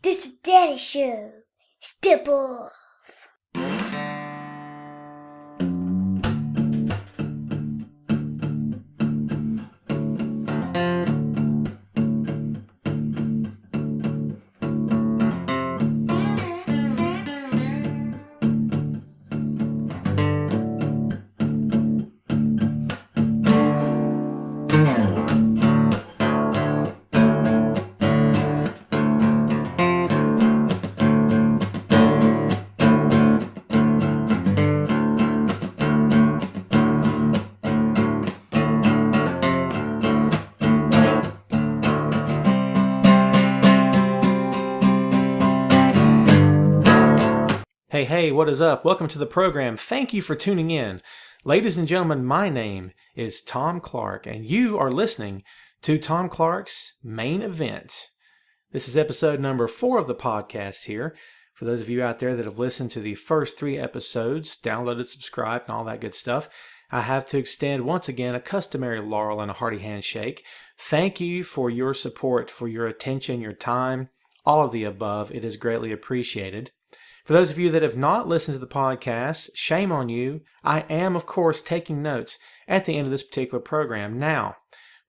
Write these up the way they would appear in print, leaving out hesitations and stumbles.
This is Daddy Show. Step off. Hey, what is up? Welcome to the program. Thank you for tuning in. Ladies and gentlemen, my name is Tom Clark, and you are listening to Tom Clark's Main Event. This is episode number 4 of the podcast here. For those of you out there that have listened to the first 3 episodes, downloaded, subscribed, and all that good stuff, I have to extend once again a customary laurel and a hearty handshake. Thank you for your support, for your attention, your time, all of the above. It is greatly appreciated. For those of you that have not listened to the podcast, shame on you. I am, of course, taking notes at the end of this particular program. Now,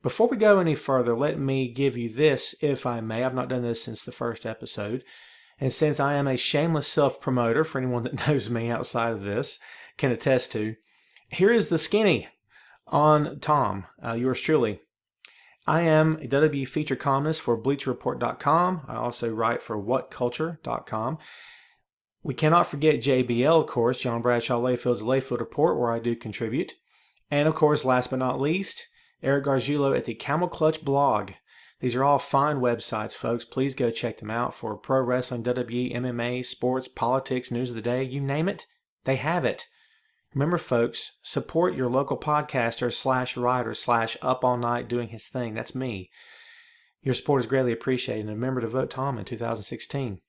before we go any further, let me give you this, if I may. I've not done this since the first episode. And since I am a shameless self-promoter, for anyone that knows me outside of this, can attest to, here is the skinny on Tom, yours truly. I am a WWE feature columnist for BleacherReport.com. I also write for WhatCulture.com. We cannot forget JBL, of course, John Bradshaw Layfield's Layfield Report, where I do contribute. And, of course, last but not least, Eric Gargiulo at the Camel Clutch blog. These are all fine websites, folks. Please go check them out for pro wrestling, WWE, MMA, sports, politics, news of the day, you name it, they have it. Remember, folks, support your local podcaster /writer / up all night doing his thing. That's me. Your support is greatly appreciated, and remember to vote Tom in 2016.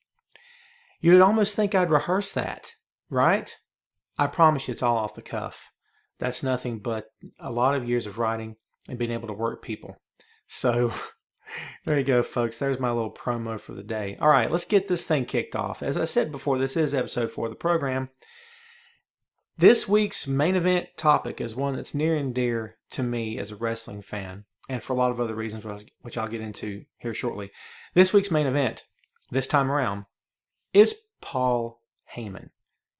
You'd almost think I'd rehearse that, right? I promise you it's all off the cuff. That's nothing but a lot of years of writing and being able to work people. So there you go, folks. There's my little promo for the day. All right, let's get this thing kicked off. As I said before, this is episode 4 of the program. This week's main event topic is one that's near and dear to me as a wrestling fan, and for a lot of other reasons, which I'll get into here shortly. This week's main event, this time around, is Paul Heyman.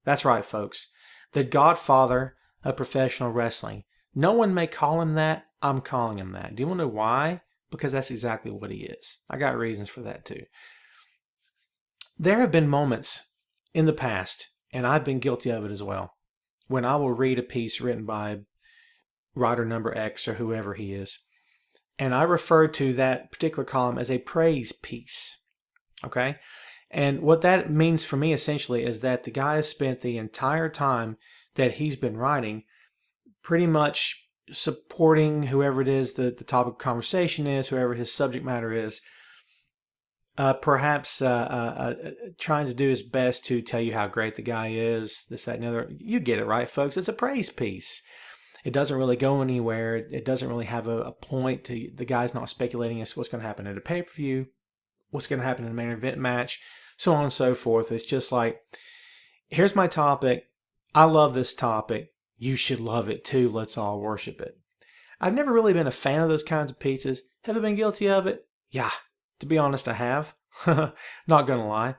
That's right, folks. The godfather of professional wrestling. No one may call him that. I'm calling him that. Do you want to know why? Because that's exactly what he is. I got reasons for that too. There have been moments in the past, and I've been guilty of it as well, when I will read a piece written by writer number X or whoever he is, and I refer to that particular column as a praise piece. Okay? And what that means for me essentially is that the guy has spent the entire time that he's been writing pretty much supporting whoever it is that the topic of conversation is, whoever his subject matter is, perhaps trying to do his best to tell you how great the guy is, this, that, and the other. You get it, right, folks? It's a praise piece. It doesn't really go anywhere. It doesn't really have a point. The guy's not speculating as to what's going to happen at a pay-per-view, what's going to happen in a main event match, so on and so forth. It's just like, here's my topic. I love this topic. You should love it too. Let's all worship it. I've never really been a fan of those kinds of pieces. Have I been guilty of it? Yeah, to be honest, I have. Not going to lie.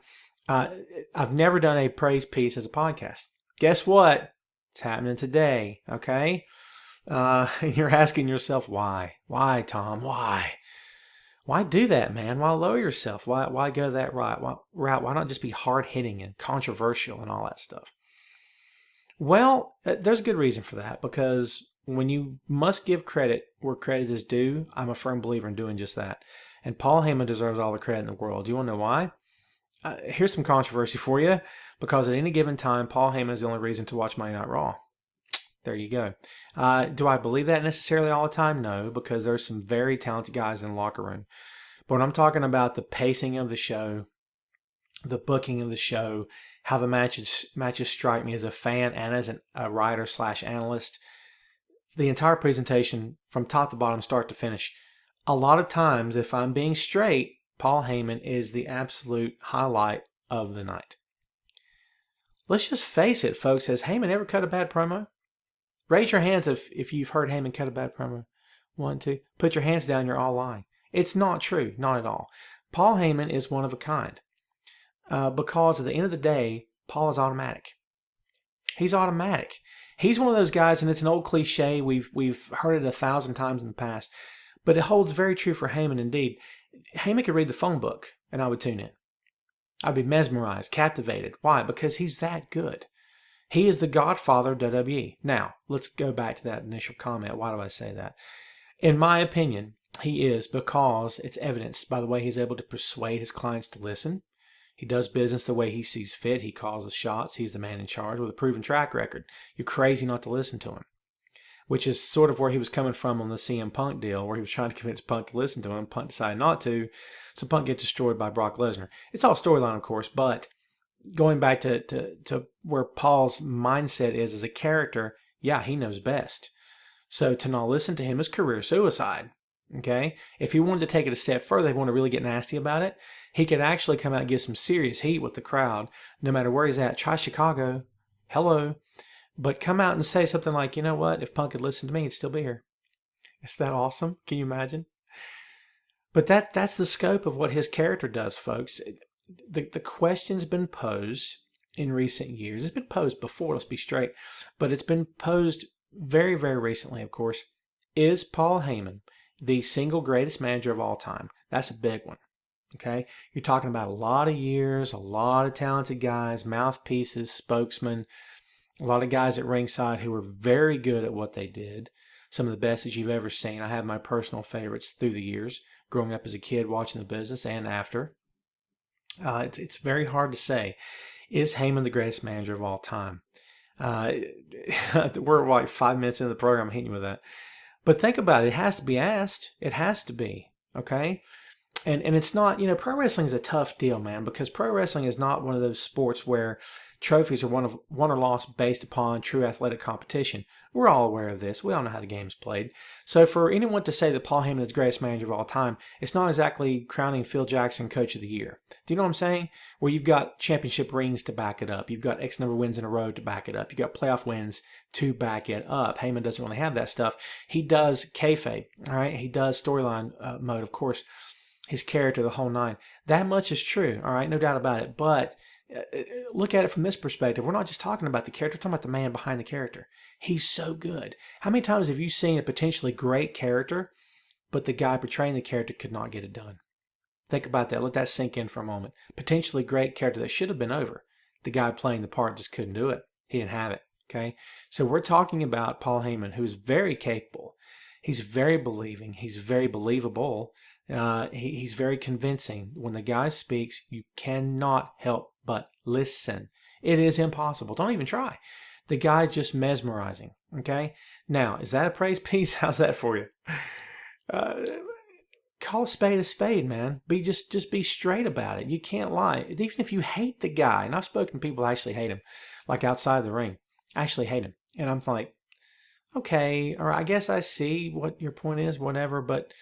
I've never done a praise piece as a podcast. Guess what? It's happening today, okay? You're asking yourself, why? Why, Tom? Why? Why do that, man? Why lower yourself? Why go that route? Why not just be hard-hitting and controversial and all that stuff? Well, there's a good reason for that, because when you must give credit where credit is due, I'm a firm believer in doing just that. And Paul Heyman deserves all the credit in the world. Do you want to know why? Here's some controversy for you, because at any given time, Paul Heyman is the only reason to watch Monday Night Raw. There you go. Do I believe that necessarily all the time? No, because there's some very talented guys in the locker room. But when I'm talking about the pacing of the show, the booking of the show, how the matches strike me as a fan and as a writer/analyst, the entire presentation from top to bottom, start to finish. A lot of times, if I'm being straight, Paul Heyman is the absolute highlight of the night. Let's just face it, folks. Has Heyman ever cut a bad promo? Raise your hands if you've heard Heyman cut a bad promo. 1, 2. Put your hands down. You're all lying. It's not true. Not at all. Paul Heyman is one of a kind. Because at the end of the day, Paul is automatic. He's automatic. He's one of those guys, and it's an old cliche. We've heard it 1,000 times in the past, but it holds very true for Heyman indeed. Heyman could read the phone book, and I would tune in. I'd be mesmerized, captivated. Why? Because he's that good. He is the godfather of WWE. Now, let's go back to that initial comment. Why do I say that? In my opinion, he is, because it's evidenced by the way he's able to persuade his clients to listen. He does business the way he sees fit. He calls the shots. He's the man in charge with a proven track record. You're crazy not to listen to him, which is sort of where he was coming from on the CM Punk deal, where he was trying to convince Punk to listen to him. Punk decided not to, so Punk gets destroyed by Brock Lesnar. It's all storyline, of course, but going back to where Paul's mindset is as a character, yeah, he knows best. So to not listen to him is career suicide. Okay? If he wanted to take it a step further, he wanted to really get nasty about it, he could actually come out and get some serious heat with the crowd, no matter where he's at. Try Chicago. Hello. But come out and say something like, you know what? If Punk had listened to me, he'd still be here. Is that awesome? Can you imagine? But that's the scope of what his character does, folks. The question's been posed in recent years. It's been posed before, let's be straight. But it's been posed very, very recently, of course. Is Paul Heyman the single greatest manager of all time? That's a big one. Okay? You're talking about a lot of years, a lot of talented guys, mouthpieces, spokesmen, a lot of guys at ringside who were very good at what they did. Some of the best that you've ever seen. I have my personal favorites through the years, growing up as a kid, watching the business, and after. It's very hard to say. Is Heyman the greatest manager of all time? We're like 5 minutes into the program. I'm hitting you with that. But think about it. It has to be asked. It has to be. Okay? And it's not, pro wrestling is a tough deal, man, because pro wrestling is not one of those sports where trophies are won or lost based upon true athletic competition. We're all aware of this. We all know how the game's played. So for anyone to say that Paul Heyman is the greatest manager of all time, it's not exactly crowning Phil Jackson Coach of the Year. Do you know what I'm saying? Where you've got championship rings to back it up. You've got X number of wins in a row to back it up. You've got playoff wins to back it up. Heyman doesn't really have that stuff. He does kayfabe, all right? He does storyline mode, of course. His character, the whole nine. That much is true, all right? No doubt about it. But look at it from this perspective. We're not just talking about the character. We're talking about the man behind the character. He's so good. How many times have you seen a potentially great character, but the guy portraying the character could not get it done? Think about that. Let that sink in for a moment. Potentially great character that should have been over. The guy playing the part just couldn't do it. He didn't have it. Okay? So we're talking about Paul Heyman, who's very capable. He's very believing. He's very believable. He's very convincing. When the guy speaks, you cannot help but listen. It is impossible. Don't even try. The guy's just mesmerizing. Okay? Now, is that a praise piece? How's that for you? Call a spade, man. Just be straight about it. You can't lie. Even if you hate the guy, and I've spoken to people who actually hate him, like outside the ring, actually hate him. And I'm like, okay, or I guess I see what your point is, whatever, but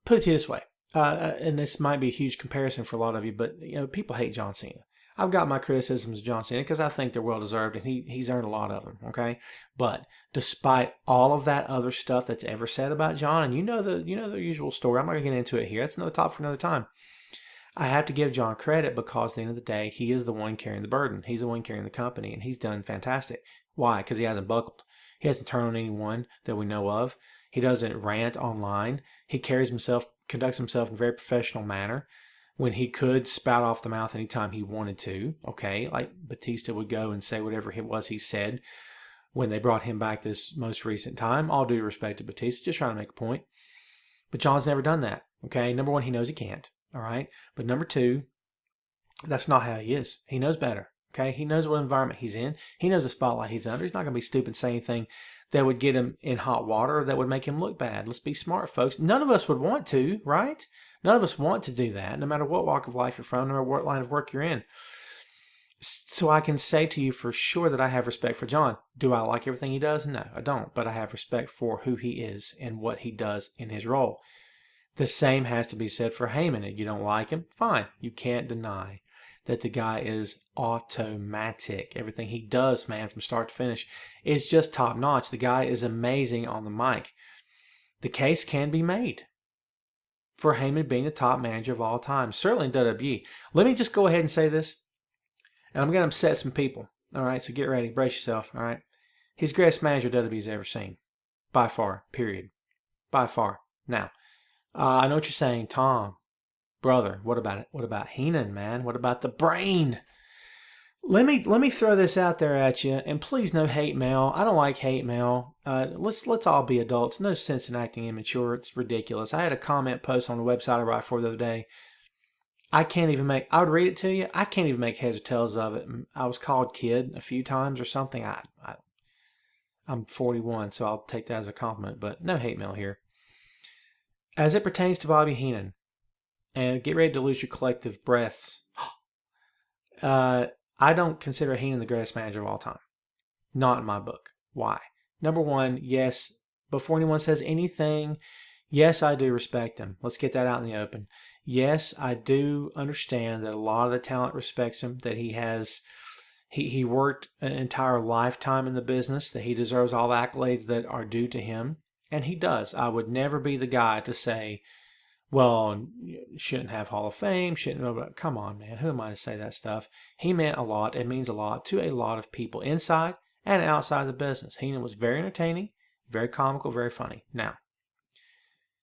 put it to you this way, and this might be a huge comparison for a lot of you, but people hate John Cena. I've got my criticisms of John Cena because I think they're well deserved, and he's earned a lot of them. Okay, but despite all of that other stuff that's ever said about John, and you know the usual story, I'm not going to get into it here. That's another topic for another time. I have to give John credit because at the end of the day, he is the one carrying the burden. He's the one carrying the company, and he's done fantastic. Why? Because he hasn't buckled. He hasn't turned on anyone that we know of. He doesn't rant online. He conducts himself in a very professional manner. When he could spout off the mouth anytime he wanted to, okay, like Batista would go and say whatever it was he said when they brought him back this most recent time. All due respect to Batista, just trying to make a point. But John's never done that, okay? Number one, he knows he can't, all right? But number two, that's not how he is. He knows better, okay? He knows what environment he's in. He knows the spotlight he's under. He's not going to be stupid and say anything that would get him in hot water or that would make him look bad. Let's be smart, folks. None of us would want to, right? None of us want to do that, no matter what walk of life you're from, no matter what line of work you're in. So I can say to you for sure that I have respect for John. Do I like everything he does? No, I don't. But I have respect for who he is and what he does in his role. The same has to be said for Heyman. You don't like him? Fine. You can't deny that the guy is automatic. Everything he does, man, from start to finish, is just top notch. The guy is amazing on the mic. The case can be made for Heyman being the top manager of all time, certainly in WWE. Let me just go ahead and say this, and I'm going to upset some people. All right, so get ready. Brace yourself. All right. He's the greatest manager WWE's ever seen. By far, period. By far. Now, I know what you're saying, Tom. Brother, what about it? What about Heenan, man? What about the brain? Let me throw this out there at you, and please no hate mail. I don't like hate mail. Let's all be adults. No sense in acting immature. It's ridiculous. I had a comment post on the website I write for the other day. I would read it to you. I can't even make heads or tails of it. I was called kid a few times or something. I'm 41, so I'll take that as a compliment, but no hate mail here. As it pertains to Bobby Heenan, and get ready to lose your collective breaths, I don't consider Heenan the greatest manager of all time. Not in my book. Why? Number one, yes, before anyone says anything, yes, I do respect him. Let's get that out in the open. Yes, I do understand that a lot of the talent respects him, that he worked an entire lifetime in the business, that he deserves all the accolades that are due to him, and he does. I would never be the guy to say, well, shouldn't have Hall of Fame, shouldn't. Come on, man. Who am I to say that stuff? He meant a lot. It means a lot to a lot of people inside and outside the business. Heenan was very entertaining, very comical, very funny. Now,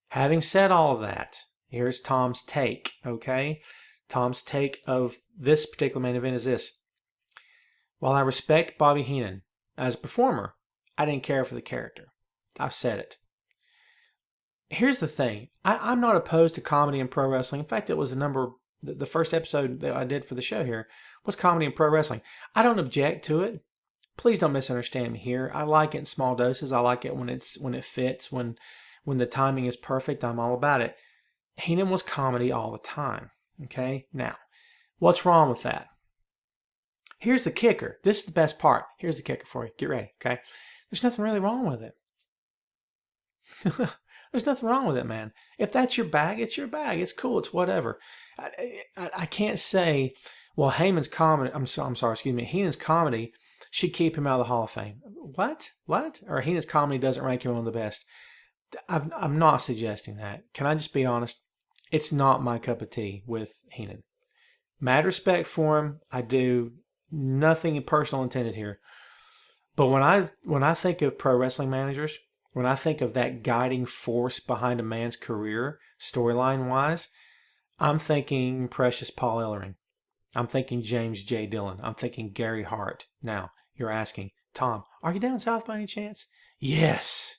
having said all of that, here's Tom's take, okay? Tom's take of this particular main event is this. While I respect Bobby Heenan as a performer, I didn't care for the character. I've said it. Here's the thing. I'm not opposed to comedy and pro wrestling. In fact, it was the first episode that I did for the show here was comedy and pro wrestling. I don't object to it. Please don't misunderstand me here. I like it in small doses. I like it when it fits, when the timing is perfect. I'm all about it. Heenan was comedy all the time. Okay? Now, what's wrong with that? Here's the kicker. This is the best part. Here's the kicker for you. Get ready, okay? There's nothing really wrong with it. There's nothing wrong with it, man. If that's your bag, it's your bag. It's cool. It's whatever. I can't say, well, Heyman's comedy, Heenan's comedy should keep him out of the Hall of Fame. What? Or Heenan's comedy doesn't rank him among the best. I'm not suggesting that. Can I just be honest? It's not my cup of tea with Heenan. Mad respect for him. I do. Nothing personal intended here. But when I think of pro wrestling managers, when I think of that guiding force behind a man's career, storyline-wise, I'm thinking Precious Paul Ellering. I'm thinking James J. Dillon. I'm thinking Gary Hart. Now, you're asking, Tom, are you down south by any chance? Yes,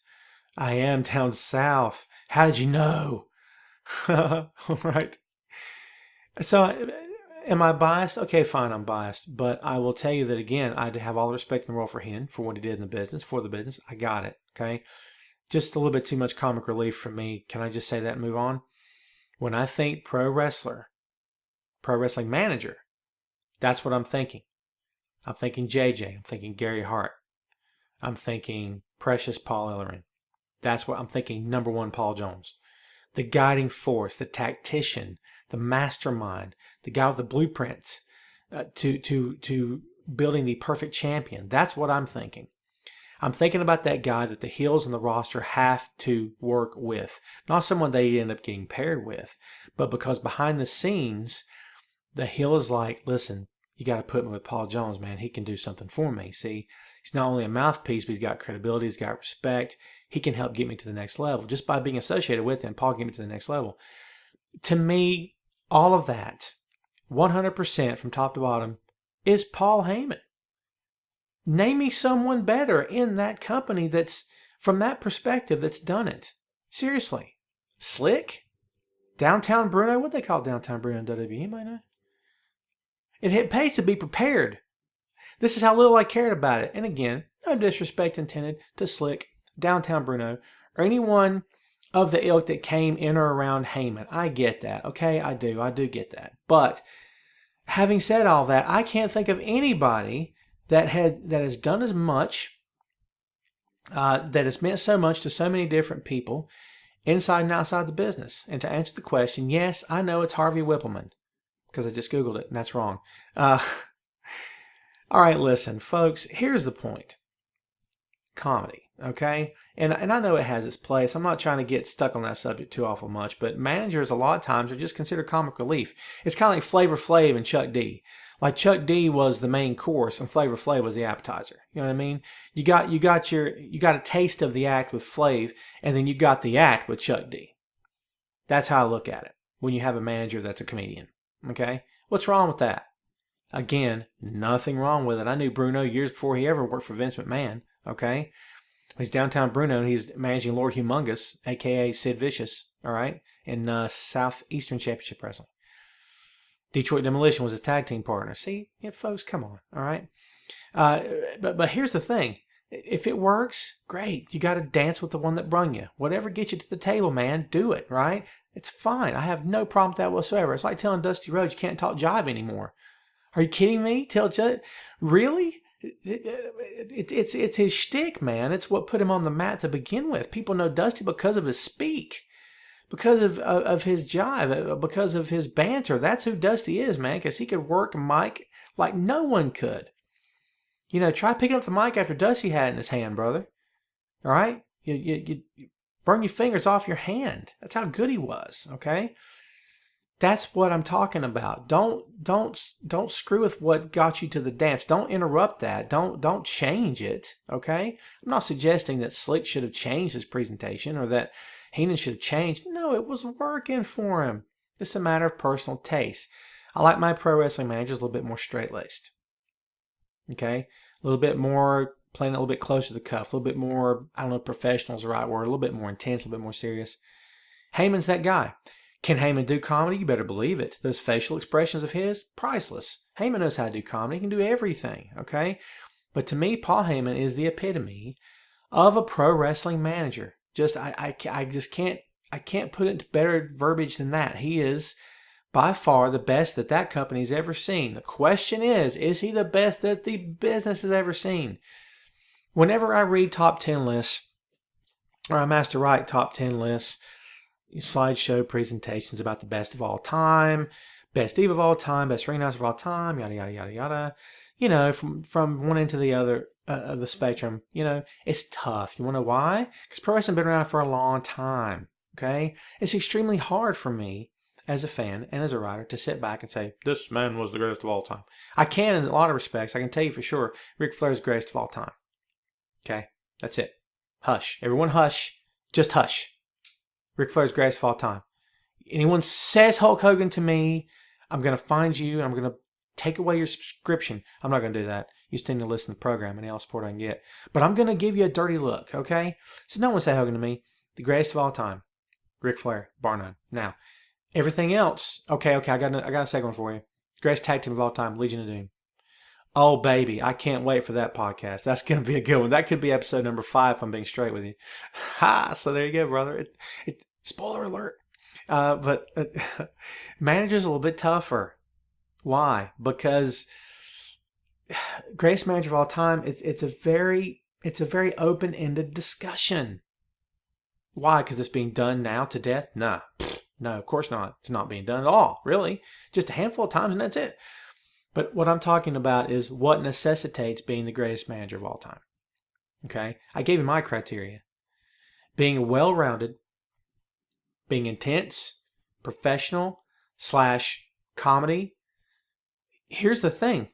I am down south. How did you know? Right. So, am I biased? Okay, fine, I'm biased. But I will tell you that, again, I have all the respect in the world for Heenan, for what he did in the business, for the business. I got it, okay? Just a little bit too much comic relief from me. Can I just say that and move on? When I think pro wrestling manager, that's what I'm thinking. I'm thinking JJ. I'm thinking Gary Hart. I'm thinking Precious Paul Ellering. That's what I'm thinking. Number one, Paul Jones. The guiding force, the tactician, the mastermind, the guy with the blueprints to building the perfect champion. That's what I'm thinking. I'm thinking about that guy that the heels and the roster have to work with. Not someone they end up getting paired with, but because behind the scenes, the heel is like, listen, you got to put me with Paul Jones, man. He can do something for me. See, he's not only a mouthpiece, but he's got credibility, he's got respect. He can help get me to the next level. Just by being associated with him, Paul can get me to the next level. To me, all of that, 100% from top to bottom, is Paul Heyman. Name me someone better in that company that's, from that perspective, that's done it. Seriously. Slick? Downtown Bruno? What they call Downtown Bruno in WWE? Anybody know? It pays to be prepared. This is how little I cared about it. And again, no disrespect intended to Slick, Downtown Bruno, or anyone of the ilk that came in or around Heyman. I get that. Okay, I do get that. But having said all that, I can't think of anybody that has done as much, that has meant so much to so many different people, inside and outside the business. And to answer the question, yes, I know it's Harvey Whippleman because I just Googled it and that's wrong. All right, listen, folks, here's the point. Comedy, okay? And I know it has its place. I'm not trying to get stuck on that subject too awful much, but managers a lot of times are just considered comic relief. It's kind of like Flavor Flav and Chuck D. Like Chuck D was the main course and Flavor Flav was the appetizer. You know what I mean? You got a taste of the act with Flav, and then you got the act with Chuck D. That's how I look at it when you have a manager that's a comedian. Okay? What's wrong with that? Again, nothing wrong with it. I knew Bruno years before he ever worked for Vince McMahon. Okay? He's downtown Bruno and he's managing Lord Humongous, a.k.a. Sid Vicious, all right, in Southeastern Championship Wrestling. Detroit Demolition was his tag team partner. See, yeah, folks, come on, all right? But here's the thing. If it works, great. You got to dance with the one that brung you. Whatever gets you to the table, man, do it, right? It's fine. I have no problem with that whatsoever. It's like telling Dusty Rhodes you can't talk jive anymore. Are you kidding me? Really? It's his shtick, man. It's what put him on the mat to begin with. People know Dusty because of his speak, because of his jive, because of his banter. That's who Dusty is, man, because he could work a mic like no one could. You know, try picking up the mic after Dusty had it in his hand, brother. All right? You burn your fingers off your hand. That's how good he was, okay? That's what I'm talking about. Don't screw with what got you to the dance. Don't interrupt that. Don't change it. Okay? I'm not suggesting that Slick should have changed his presentation or that Heyman should have changed. No, it was working for him. It's a matter of personal taste. I like my pro wrestling managers a little bit more straight-laced. Okay? A little bit more playing a little bit closer to the cuff. A little bit more, I don't know if professional is the right word. A little bit more intense, a little bit more serious. Heyman's that guy. Can Heyman do comedy? You better believe it. Those facial expressions of his, priceless. Heyman knows how to do comedy. He can do everything, okay? But to me, Paul Heyman is the epitome of a pro wrestling manager. I can't put it into better verbiage than that. He is by far the best that company's ever seen. The question is he the best that the business has ever seen? Whenever I read top 10 lists, or I'm asked to write top 10 lists, slideshow presentations about the best of all time, best Eve of all time, best ring announcer of all time, yada, yada, yada, yada. You know, from one end to the other of the spectrum, you know, it's tough. You want to know why? Because pro wrestling's been around for a long time, okay? It's extremely hard for me as a fan and as a writer to sit back and say, this man was the greatest of all time. I can in a lot of respects. I can tell you for sure, Ric Flair's the greatest of all time. Okay? That's it. Hush. Everyone hush. Just hush. Ric Flair's greatest of all time. Anyone says Hulk Hogan to me, I'm going to find you and I'm going to take away your subscription. I'm not going to do that. You still need to listen to the program and all support I can get. But I'm going to give you a dirty look, okay? So no one say Hogan to me. The greatest of all time. Ric Flair, bar none. Now, everything else, okay, I got a second one for you. Greatest tag team of all time, Legion of Doom. Oh, baby, I can't wait for that podcast. That's going to be a good one. That could be episode number 5 if I'm being straight with you. Ha! So there you go, brother. Spoiler alert. But manager's a little bit tougher. Why? Because greatest manager of all time, it's a very open-ended discussion. Why? Because it's being done now to death? Nah. No, of course not. It's not being done at all, really. Just a handful of times and that's it. But what I'm talking about is what necessitates being the greatest manager of all time. Okay? I gave you my criteria. Being well-rounded, being intense, professional, / comedy. Here's the thing.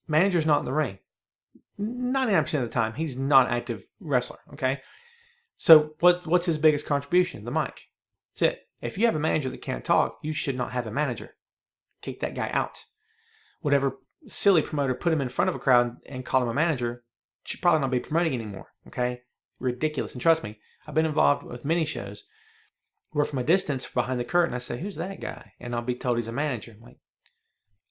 Manager's not in the ring. 99% of the time, he's not an active wrestler, okay? So what's his biggest contribution? The mic. That's it. If you have a manager that can't talk, you should not have a manager. Kick that guy out. Whatever silly promoter put him in front of a crowd and called him a manager should probably not be promoting anymore, okay? Ridiculous. And trust me, I've been involved with many shows where from a distance behind the curtain, I say, who's that guy? And I'll be told he's a manager. I'm like,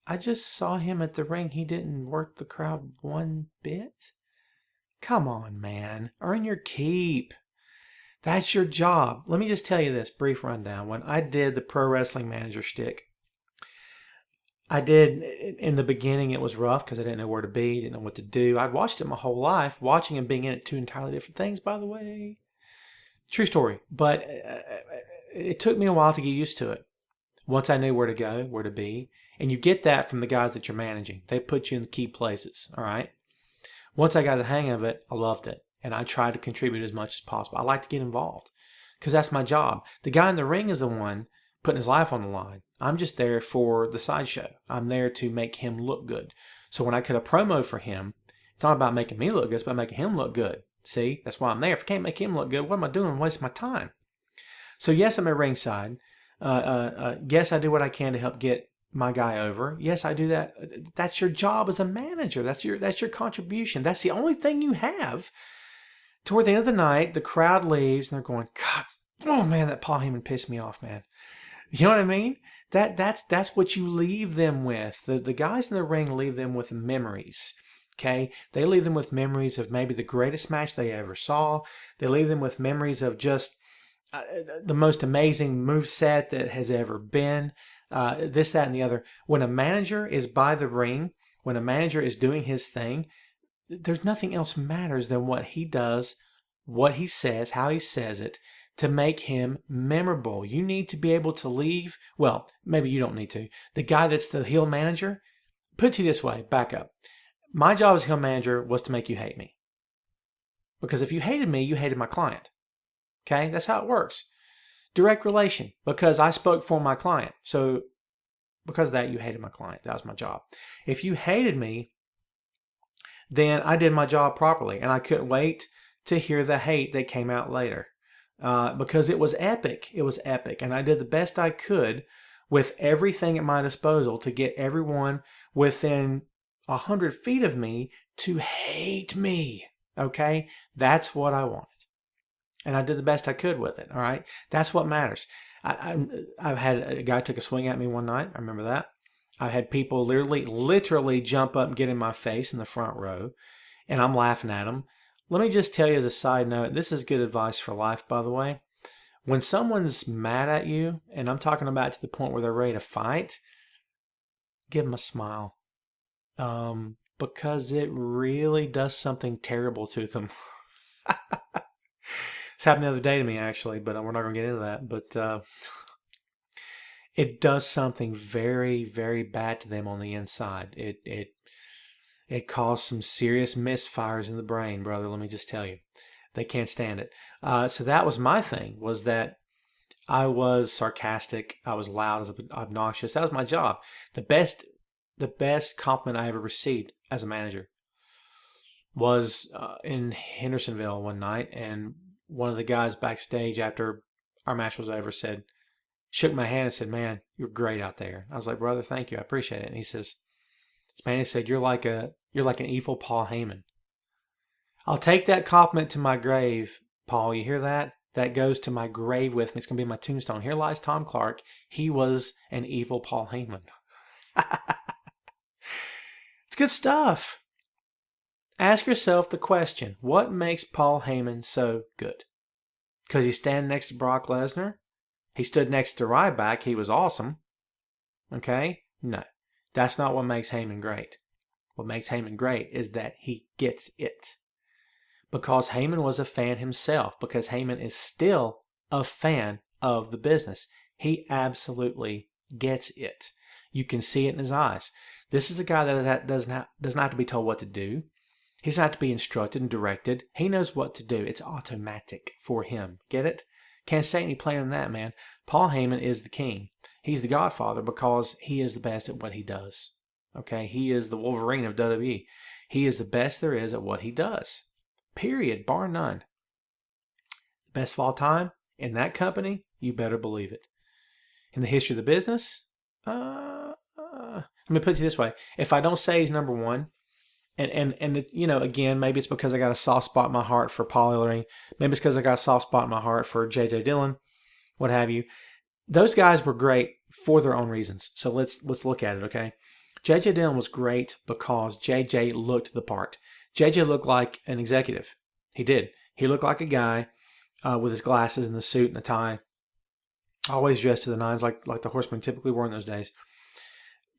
I just saw him at the ring. He didn't work the crowd one bit. Come on, man. Earn your keep. That's your job. Let me just tell you this brief rundown. When I did the pro wrestling manager shtick, I did, in the beginning, it was rough because I didn't know where to be, didn't know what to do. I'd watched it my whole life. Watching and being in it, two entirely different things, by the way. True story. But it took me a while to get used to it. Once I knew where to go, where to be. And you get that from the guys that you're managing. They put you in the key places, all right? Once I got the hang of it, I loved it. And I tried to contribute as much as possible. I like to get involved because that's my job. The guy in the ring is the one putting his life on the line. I'm just there for the sideshow. I'm there to make him look good. So when I cut a promo for him, it's not about making me look good. It's about making him look good. See, that's why I'm there. If I can't make him look good, what am I doing? I'm wasting my time. So yes, I'm at ringside. Yes, I do what I can to help get my guy over. Yes, I do that. That's your job as a manager. That's your contribution. That's the only thing you have. Toward the end of the night, the crowd leaves and they're going, God, oh man, that Paul Heyman pissed me off, man. You know what I mean? That's what you leave them with. The guys in the ring leave them with memories. Okay? They leave them with memories of maybe the greatest match they ever saw. They leave them with memories of just the most amazing moveset that has ever been. This, that, and the other. When a manager is by the ring, when a manager is doing his thing, there's nothing else matters than what he does, what he says, how he says it, to make him memorable. You need to be able to leave. Well, maybe you don't need to. The guy that's the heel manager, put it to you this way, back up. My job as heel manager was to make you hate me. Because if you hated me, you hated my client. Okay? That's how it works. Direct relation, because I spoke for my client. So because of that, you hated my client. That was my job. If you hated me, then I did my job properly. And I couldn't wait to hear the hate that came out later. Because it was epic. It was epic. And I did the best I could with everything at my disposal to get everyone within 100 feet of me to hate me. Okay? That's what I wanted. And I did the best I could with it. All right? That's what matters. I've had a guy took a swing at me one night. I remember that. I had people literally jump up and get in my face in the front row. And I'm laughing at them. Let me just tell you as a side note, this is good advice for life, by the way. When someone's mad at you, and I'm talking about to the point where they're ready to fight, give them a smile. Because it really does something terrible to them. This happened the other day to me, actually, but we're not going to get into that. But it does something very, very bad to them on the inside. It caused some serious misfires in the brain, brother. Let me just tell you. They can't stand it. So that was my thing, was that I was sarcastic. I was loud, I was obnoxious. That was my job. The best compliment I ever received as a manager was in Hendersonville one night, and one of the guys backstage after our match was over shook my hand and said, "Man, you're great out there." I was like, "Brother, thank you. I appreciate it." And he says, "This man," he said, you're like an evil Paul Heyman." I'll take that compliment to my grave, Paul. You hear that? That goes to my grave with me. It's going to be my tombstone. Here lies Tom Clark. He was an evil Paul Heyman. It's good stuff. Ask yourself the question, what makes Paul Heyman so good? Because he's standing next to Brock Lesnar? He stood next to Ryback. He was awesome. Okay? No. That's not what makes Heyman great. What makes Heyman great is that he gets it. Because Heyman was a fan himself. Because Heyman is still a fan of the business. He absolutely gets it. You can see it in his eyes. This is a guy that doesn't have to be told what to do. He doesn't have to be instructed and directed. He knows what to do. It's automatic for him. Get it? Can't say any plainer than that, man. Paul Heyman is the king. He's the godfather because he is the best at what he does. Okay? He is the Wolverine of WWE. He is the best there is at what he does. Period. Bar none. The best of all time in that company, you better believe it. In the history of the business, let me put it this way. If I don't say he's number one, and you know, again, maybe it's because I got a soft spot in my heart for Paul Ellering. Maybe it's because I got a soft spot in my heart for J.J. Dillon, what have you. Those guys were great for their own reasons. So let's look at it, okay? J.J. Dillon was great because J.J. looked the part. J.J. looked like an executive. He did. He looked like a guy with his glasses and the suit and the tie, always dressed to the nines like the Horsemen typically were in those days.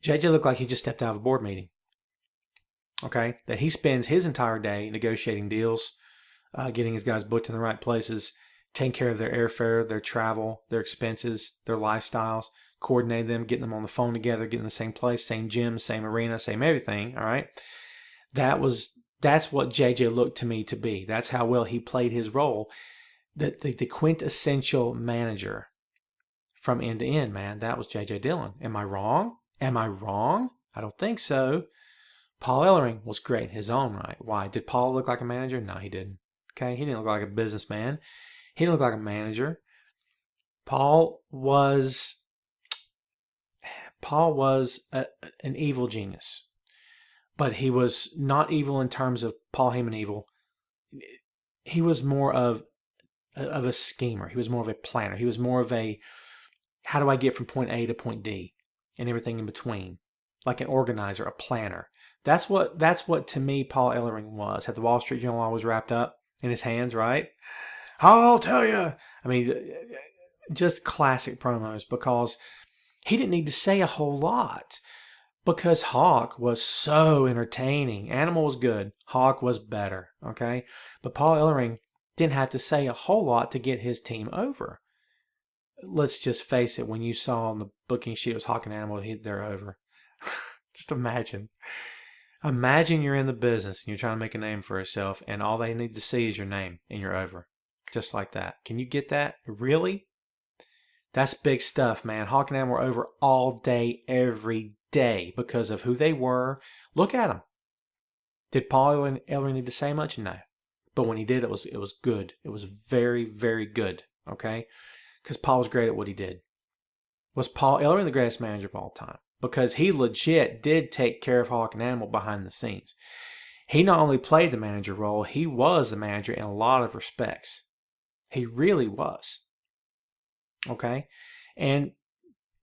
J.J. looked like he just stepped out of a board meeting. Okay, that he spends his entire day negotiating deals, getting his guys booked in the right places, taking care of their airfare, their travel, their expenses, their lifestyles, coordinating them, getting them on the phone together, getting in the same place, same gym, same arena, same everything. All right. That's what JJ looked to me to be. That's how well he played his role. The quintessential manager from end to end, man. That was JJ Dillon. Am I wrong? Am I wrong? I don't think so. Paul Ellering was great in his own right. Why? Did Paul look like a manager? No, he didn't. Okay, he didn't look like a businessman. He didn't look like a manager. Paul was an evil genius, but he was not evil in terms of Paul Heyman evil. He was more of a schemer. He was more of a planner. He was more of a, how do I get from point A to point D and everything in between? Like an organizer, a planner. That's what to me Paul Ellering was. Had the Wall Street Journal always wrapped up in his hands, right? I'll tell you. I mean, just classic promos, because he didn't need to say a whole lot, because Hawk was so entertaining. Animal was good. Hawk was better, okay? But Paul Ellering didn't have to say a whole lot to get his team over. Let's just face it, when you saw on the booking sheet it was Hawk and Animal, they're over. Just imagine. Imagine you're in the business and you're trying to make a name for yourself, and all they need to see is your name and you're over. Just like that. Can you get that? Really? That's big stuff, man. Hawk and Animal were over all day, every day, because of who they were. Look at them. Did Paul Ellering need to say much? No. But when he did, it was good. It was very, very good. Okay? Because Paul was great at what he did. Was Paul Ellering the greatest manager of all time? Because he legit did take care of Hawk and Animal behind the scenes. He not only played the manager role, he was the manager in a lot of respects. He really was. Okay? And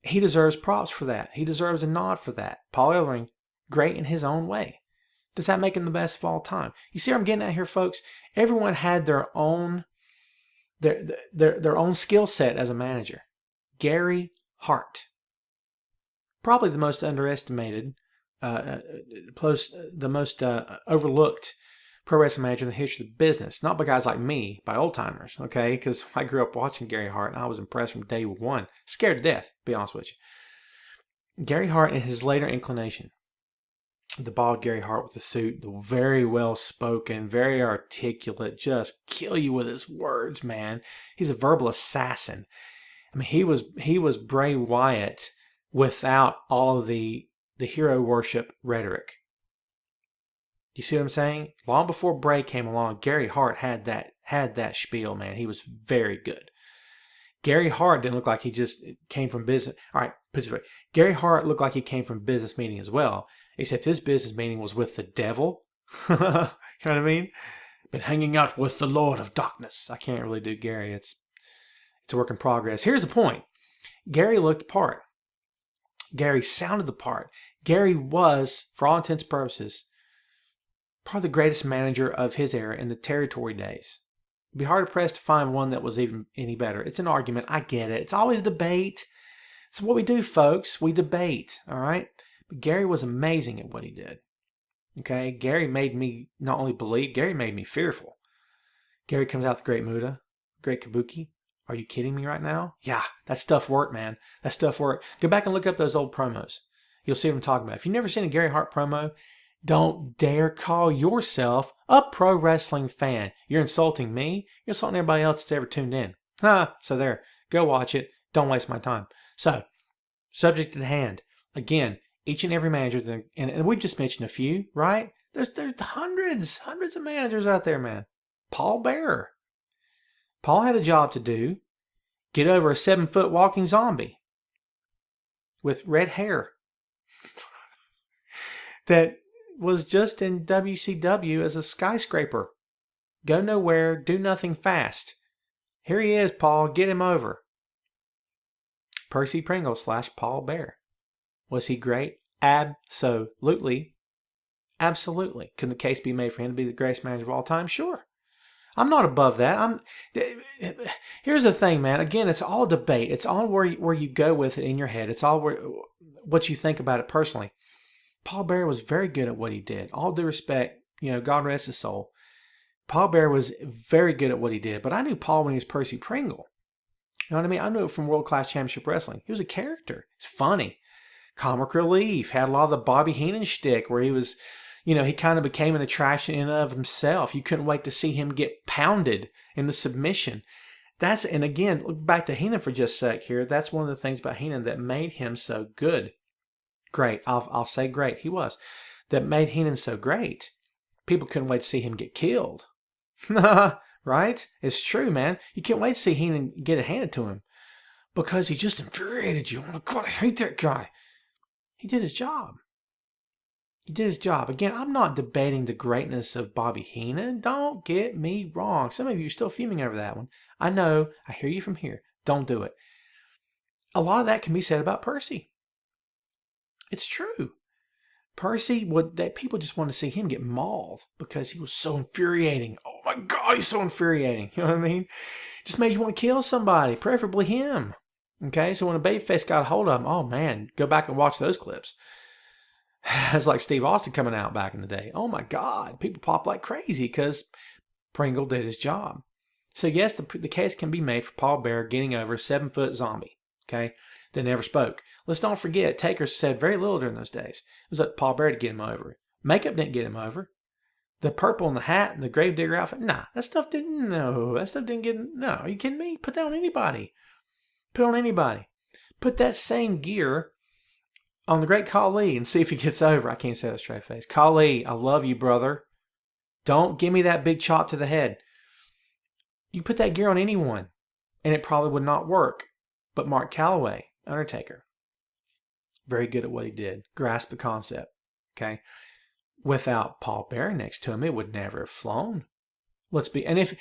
he deserves props for that. He deserves a nod for that. Paul Ellering, great in his own way. Does that make him the best of all time? You see what I'm getting at here, folks? Everyone had their own skill set as a manager. Gary Hart, probably the most underestimated, the most overlooked pro wrestling manager in the history of the business. Not by guys like me, by old timers, okay? Because I grew up watching Gary Hart, and I was impressed from day one. Scared to death, to be honest with you. Gary Hart and his later inclination. The bald Gary Hart with the suit, the very well spoken, very articulate, just kill you with his words, man. He's a verbal assassin. I mean, he was Bray Wyatt without all of the hero worship rhetoric. You see what I'm saying? Long before Bray came along, Gary Hart had that spiel, man. He was very good. Gary Hart didn't look like he just came from business. All right, put it this way. Gary Hart looked like he came from business meeting as well, except his business meeting was with the devil. You know what I mean? Been hanging out with the Lord of Darkness. I can't really do Gary. It's a work in progress. Here's the point. Gary looked the part. Gary sounded the part. Gary was, for all intents and purposes, probably the greatest manager of his era in the territory days. It'd be hard pressed to find one that was even any better. It's an argument. I get it. It's always debate. It's what we do, folks. We debate. All right? But Gary was amazing at what he did. Okay? Gary made me not only believe, Gary made me fearful. Gary comes out with Great Muta, Great Kabuki. Are you kidding me right now? Yeah, that stuff worked, man. That stuff worked. Go back and look up those old promos. You'll see what I'm talking about. If you've never seen a Gary Hart promo, don't dare call yourself a pro wrestling fan. You're insulting me. You're insulting everybody else that's ever tuned in. So there. Go watch it. Don't waste my time. So, subject at hand. Again, each and every manager, and we've just mentioned a few, right? There's hundreds of managers out there, man. Paul Bearer. Paul had a job to do. Get over a 7-foot walking zombie with red hair that was just in WCW as a skyscraper. Go nowhere, do nothing fast. Here he is, Paul. Get him over. Percy Pringle / Paul Bear. Was he great? Absolutely. Absolutely. Can the case be made for him to be the greatest manager of all time? Sure. I'm not above that. Here's the thing, man. Again, it's all debate. It's all where you go with it in your head. It's all what you think about it personally. Paul Bearer was very good at what he did. All due respect, God rest his soul. Paul Bearer was very good at what he did, but I knew Paul when he was Percy Pringle. You know what I mean? I knew it from World Class Championship Wrestling. He was a character. He's funny. Comic relief. Had a lot of the Bobby Heenan shtick where he was, he kind of became an attraction in and of himself. You couldn't wait to see him get pounded into submission. And again, look back to Heenan for just a sec here. That's one of the things about Heenan that made him so good. Great. I'll say great. He was. That made Heenan so great. People couldn't wait to see him get killed. Right? It's true, man. You can't wait to see Heenan get it handed to him because he just infuriated you. Oh, my God, I hate that guy. He did his job. He did his job. Again, I'm not debating the greatness of Bobby Heenan. Don't get me wrong. Some of you are still fuming over that one. I know. I hear you from here. Don't do it. A lot of that can be said about Percy. It's true. Percy, people just wanted to see him get mauled because he was so infuriating. Oh my God, he's so infuriating. You know what I mean? Just made you want to kill somebody, preferably him. Okay, so when a babyface got a hold of him, oh man, go back and watch those clips. It's like Steve Austin coming out back in the day. Oh my God, people pop like crazy because Pringle did his job. So yes, the case can be made for Paul Bearer getting over a 7-foot zombie. Okay, that never spoke. Let's don't forget, Taker said very little during those days. It was up to Paul Bearer to get him over. Makeup didn't get him over. The purple and the hat and the gravedigger outfit, that stuff didn't, are you kidding me? Put that on anybody. Put that same gear on the great Khali and see if he gets over. I can't say that straight face. Khali, I love you, brother. Don't give me that big chop to the head. You put that gear on anyone, and it probably would not work. But Mark Calloway, Undertaker, very good at what he did. Grasped the concept. Okay. Without Paul Bearer next to him, it would never have flown. And if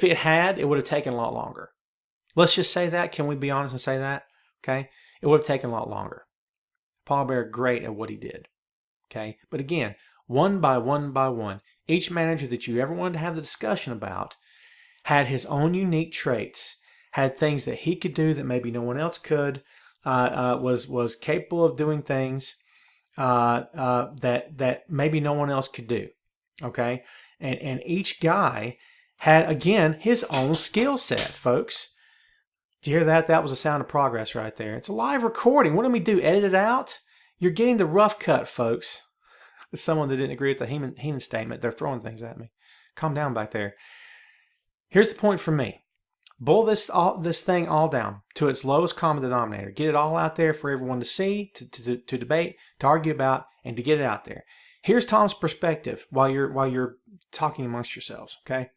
it had, it would have taken a lot longer. Let's just say that. Can we be honest and say that? Okay. It would have taken a lot longer. Paul Bearer, great at what he did. Okay. But again, one by one, each manager that you ever wanted to have the discussion about had his own unique traits, had things that he could do that maybe no one else could, was capable of doing things that maybe no one else could do. Okay? And each guy had, again, his own skill set, folks. Did you hear that? That was a sound of progress right there. It's a live recording. What do we do? Edit it out? You're getting the rough cut, folks. There's someone that didn't agree with the Heyman statement. They're throwing things at me. Calm down back there. Here's the point for me. Boil this thing all down to its lowest common denominator. Get it all out there for everyone to see, to debate, to argue about, and to get it out there. Here's Tom's perspective while you're talking amongst yourselves. Okay,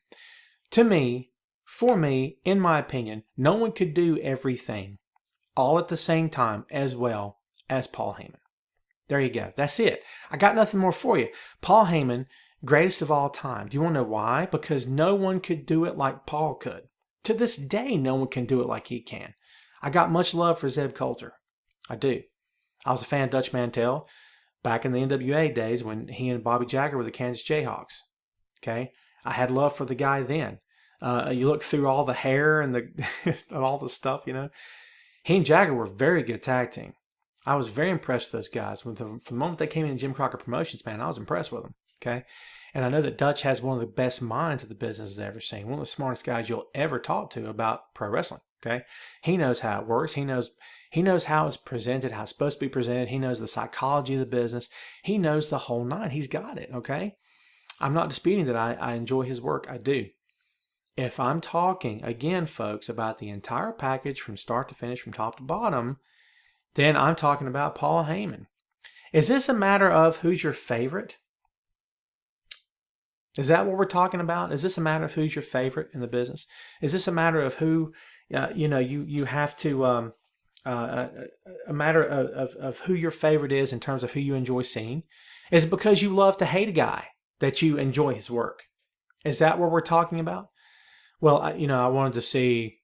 for me, in my opinion, no one could do everything all at the same time as well as Paul Heyman. There you go. That's it. I got nothing more for you. Paul Heyman, greatest of all time. Do you want to know why? Because no one could do it like Paul could. To this day, no one can do it like he can. I got much love for Zeb Coulter. I do. I was a fan of Dutch Mantel back in the NWA days when he and Bobby Jagger were the Kansas Jayhawks. Okay? I had love for the guy then. You look through all the hair and and all the stuff, He and Jagger were a very good tag team. I was very impressed with those guys. From the moment they came in Jim Crockett Promotions, man, I was impressed with them. Okay? And I know that Dutch has one of the best minds of the business I've ever seen. One of the smartest guys you'll ever talk to about pro wrestling. Okay, he knows how it works. He knows how it's presented, how it's supposed to be presented. He knows the psychology of the business. He knows the whole nine. He's got it. Okay, I'm not disputing that I enjoy his work. I do. If I'm talking again, folks, about the entire package from start to finish, from top to bottom, then I'm talking about Paul Heyman. Is this a matter of who's your favorite? Is that what we're talking about? Is this a matter of who's your favorite in the business? Is this a matter of who, you have to, a matter of who your favorite is in terms of who you enjoy seeing? Is it because you love to hate a guy that you enjoy his work? Is that what we're talking about? Well, I wanted to see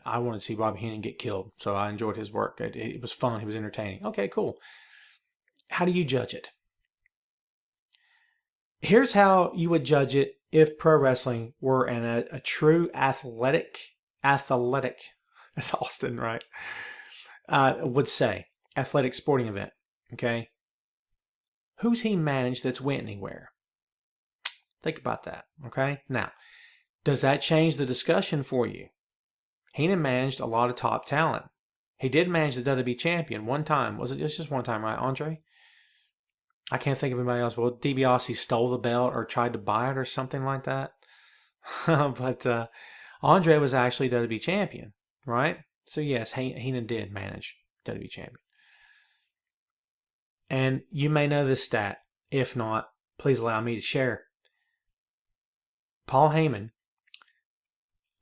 Bobby Heenan get killed, so I enjoyed his work. It was fun. He was entertaining. Okay, cool. How do you judge it? Here's how you would judge it if pro wrestling were a true athletic, as Austin, right, would say, athletic sporting event, okay? Who's he managed that's went anywhere? Think about that, okay? Now, does that change the discussion for you? Heyman managed a lot of top talent. He did manage the WWE champion one time. Was it just one time, right, Andre? I can't think of anybody else. Well, DiBiase stole the belt or tried to buy it or something like that. But Andre was actually WWE champion, right? So yes, Heyman did manage WWE champion. And you may know this stat. If not, please allow me to share. Paul Heyman,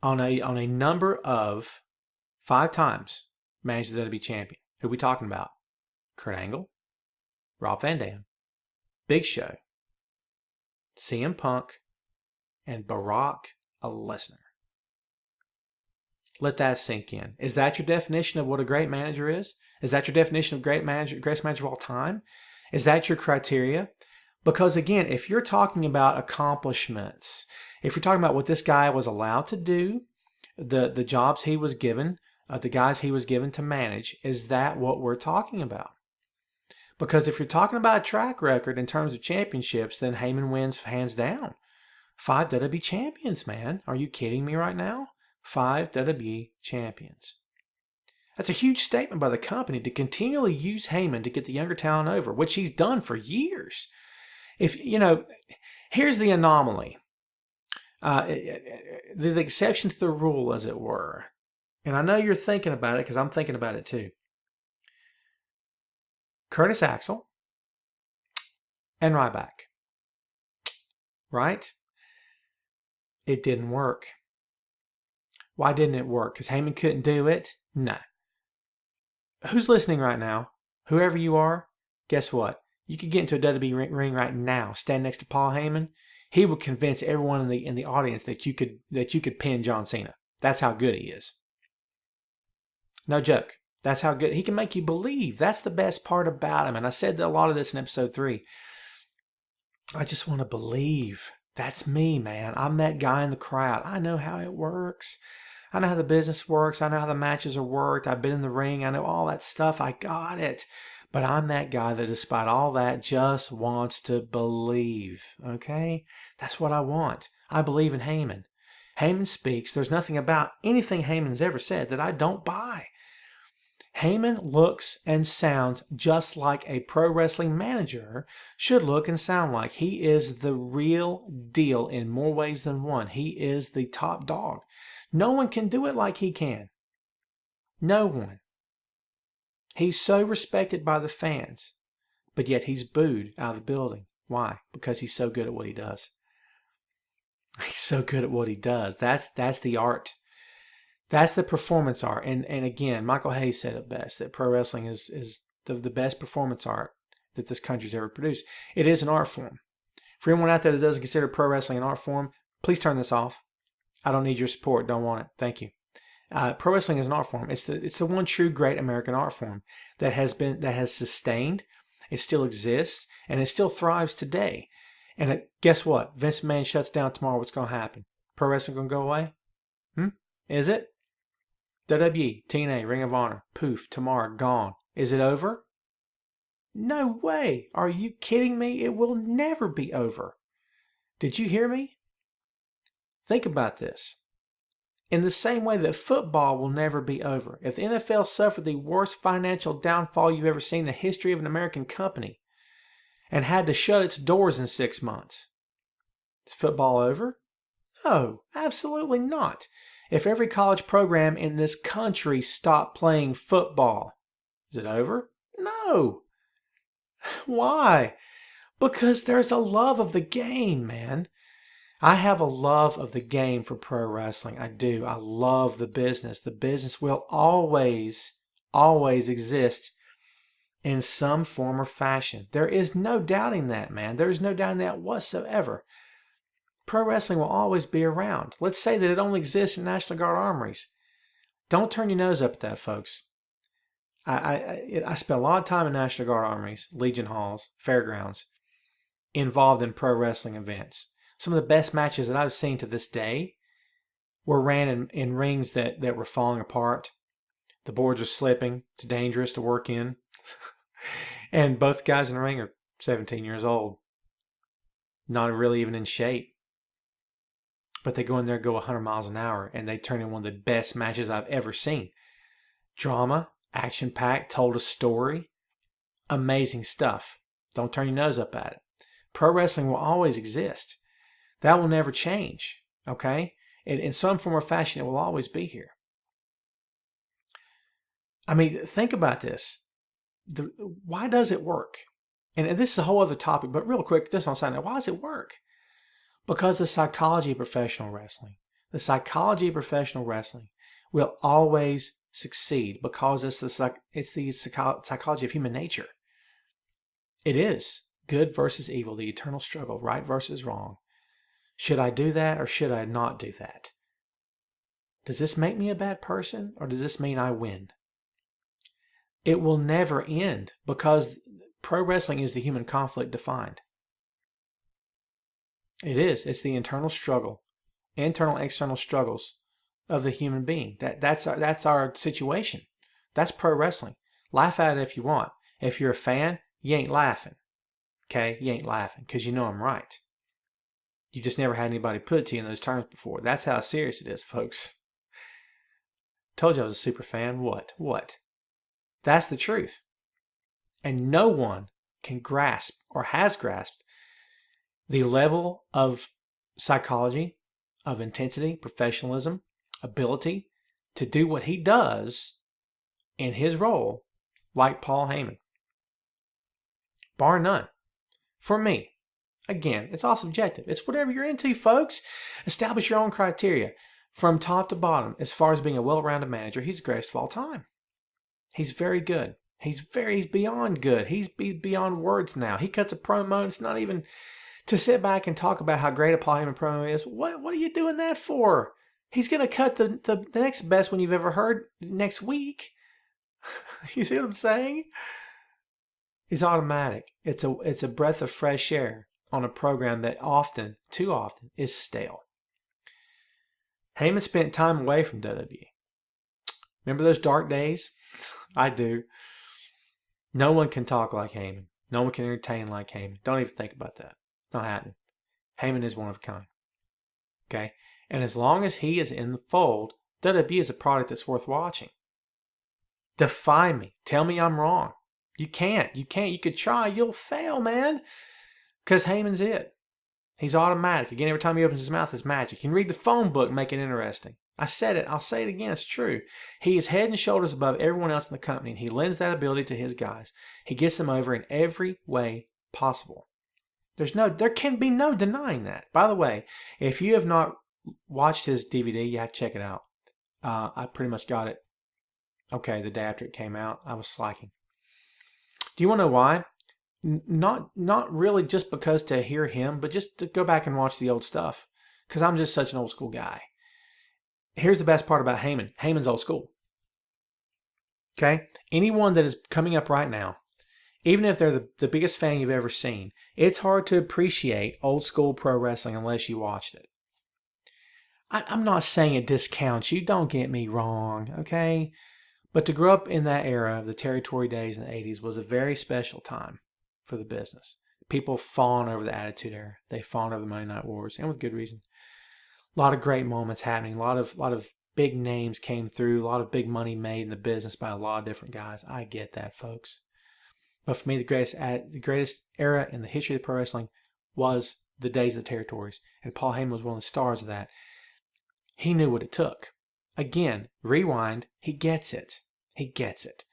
on a number of 5 times, managed the WWE champion. Who are we talking about? Kurt Angle, Rob Van Dam, Big Show, CM Punk, and Brock Lesnar. Let that sink in. Is that your definition of what a great manager is? Is that your definition of greatest manager of all time? Is that your criteria? Because again, if you're talking about accomplishments, if you're talking about what this guy was allowed to do, the jobs he was given, the guys he was given to manage, is that what we're talking about? Because if you're talking about a track record in terms of championships, then Heyman wins hands down. 5 WWE champions, man. Are you kidding me right now? 5 WWE champions. That's a huge statement by the company to continually use Heyman to get the younger talent over, which he's done for years. Here's the anomaly. The exception to the rule, as it were. And I know you're thinking about it because I'm thinking about it too. Curtis Axel and Ryback. Right? It didn't work. Why didn't it work? Because Heyman couldn't do it? No. Who's listening right now? Whoever you are, guess what? You could get into a WWE ring right now, stand next to Paul Heyman. He would convince everyone in the audience that you could pin John Cena. That's how good he is. No joke. That's how good he can make you believe. That's the best part about him. And I said a lot of this in episode 3. I just want to believe. That's me, man. I'm that guy in the crowd. I know how it works. I know how the business works. I know how the matches are worked. I've been in the ring. I know all that stuff. I got it. But I'm that guy that despite all that just wants to believe. Okay? That's what I want. I believe in Heyman. Heyman speaks. There's nothing about anything Heyman's ever said that I don't buy. Heyman looks and sounds just like a pro wrestling manager should look and sound like. He is the real deal in more ways than one. He is the top dog. No one can do it like he can. No one. He's so respected by the fans, but yet he's booed out of the building. Why? Because he's so good at what he does. He's so good at what he does. That's the art. That's the performance art. And again, Michael Hayes said it best, that pro wrestling is the best performance art that this country's ever produced. It is an art form. For anyone out there that doesn't consider pro wrestling an art form, please turn this off. I don't need your support. Don't want it. Thank you. Pro wrestling is an art form. It's the one true great American art form that has sustained. It still exists and it still thrives today. And guess what? Vince McMahon shuts down tomorrow. What's going to happen? Pro wrestling going to go away? Is it? WWE, TNA, Ring of Honor, poof, tomorrow, gone. Is it over? No way. Are you kidding me? It will never be over. Did you hear me? Think about this. In the same way that football will never be over. If the NFL suffered the worst financial downfall you've ever seen in the history of an American company and had to shut its doors in 6 months, is football over? No, absolutely not. If every college program in this country stopped playing football, is it over? No. Why? Because there's a love of the game, man. I have a love of the game for pro wrestling. I do. I love the business. The business will always exist in some form or fashion. There is no doubting that, man. There is no doubting that whatsoever. Pro wrestling will always be around. Let's say that it only exists in National Guard armories. Don't turn your nose up at that, folks. I spent a lot of time in National Guard armories, Legion halls, fairgrounds, involved in pro wrestling events. Some of the best matches that I've seen to this day were ran in rings that were falling apart. The boards are slipping. It's dangerous to work in. And both guys in the ring are 17 years old. not really even in shape. But they go in there and go 100 miles an hour, and they turn in one of the best matches I've ever seen. Drama, action-packed, told a story. Amazing stuff. Don't turn your nose up at it. Pro wrestling will always exist. That will never change, okay? In some form or fashion, it will always be here. I mean, think about this. Why does it work? And this is a whole other topic, but real quick, just on side note, why does it work? Because the psychology of professional wrestling. The psychology of professional wrestling will always succeed because it's the psychology of human nature. It is good versus evil, the eternal struggle, right versus wrong. Should I do that or should I not do that? Does this make me a bad person or does this mean I win? It will never end because pro wrestling is the human conflict defined. It is. It's the internal struggle, internal, external struggles of the human being. That's our situation. That's pro wrestling. Laugh at it if you want. If you're a fan, you ain't laughing. Okay? You ain't laughing because you know I'm right. You just never had anybody put it to you in those terms before. That's how serious it is, folks. Told you I was a super fan. What? That's the truth. And no one can grasp or has grasped the level of psychology, of intensity, professionalism, ability to do what he does in his role like Paul Heyman. Bar none. For me, again, it's all subjective. It's whatever you're into, folks. Establish your own criteria. From top to bottom, as far as being a well-rounded manager, he's the greatest of all time. He's very good. He's beyond good. He's beyond words now. He cuts a promo, and it's not even to sit back and talk about how great a Paul Heyman promo is. What are you doing that for? He's going to cut the next best one you've ever heard next week. You see what I'm saying? It's automatic. It's a breath of fresh air on a program that often, too often, is stale. Heyman spent time away from WWE. Remember those dark days? I do. No one can talk like Heyman. No one can entertain like Heyman. Don't even think about that. It's not happening. Heyman is one of a kind. Okay? And as long as he is in the fold, WWE is a product that's worth watching. Defy me. Tell me I'm wrong. You can't. You could try. You'll fail, man. Because Heyman's it. He's automatic. Again, every time he opens his mouth, it's magic. You can read the phone book and make it interesting. I said it. I'll say it again. It's true. He is head and shoulders above everyone else in the company, and he lends that ability to his guys. He gets them over in every way possible. There can be no denying that. By the way, if you have not watched his DVD, you have to check it out. I pretty much got it, the day after it came out. I was slacking. Do you want to know why? Not really just because to hear him, but just to go back and watch the old stuff. Because I'm just such an old school guy. Here's the best part about Heyman. Heyman's old school. Okay? Anyone that is coming up right now, even if they're the biggest fan you've ever seen, it's hard to appreciate old school pro wrestling unless you watched it. I'm not saying it discounts you. Don't get me wrong, okay? But to grow up in that era of the territory days in the 80s was a very special time for the business. People fawn over the Attitude Era. They fawn over the Monday Night Wars, and with good reason. A lot of great moments happening. A lot of big names came through. A lot of big money made in the business by a lot of different guys. I get that, folks. But for me, the greatest era in the history of pro wrestling was the days of the territories. And Paul Heyman was one of the stars of that. He knew what it took. Again, rewind, he gets it. He gets it.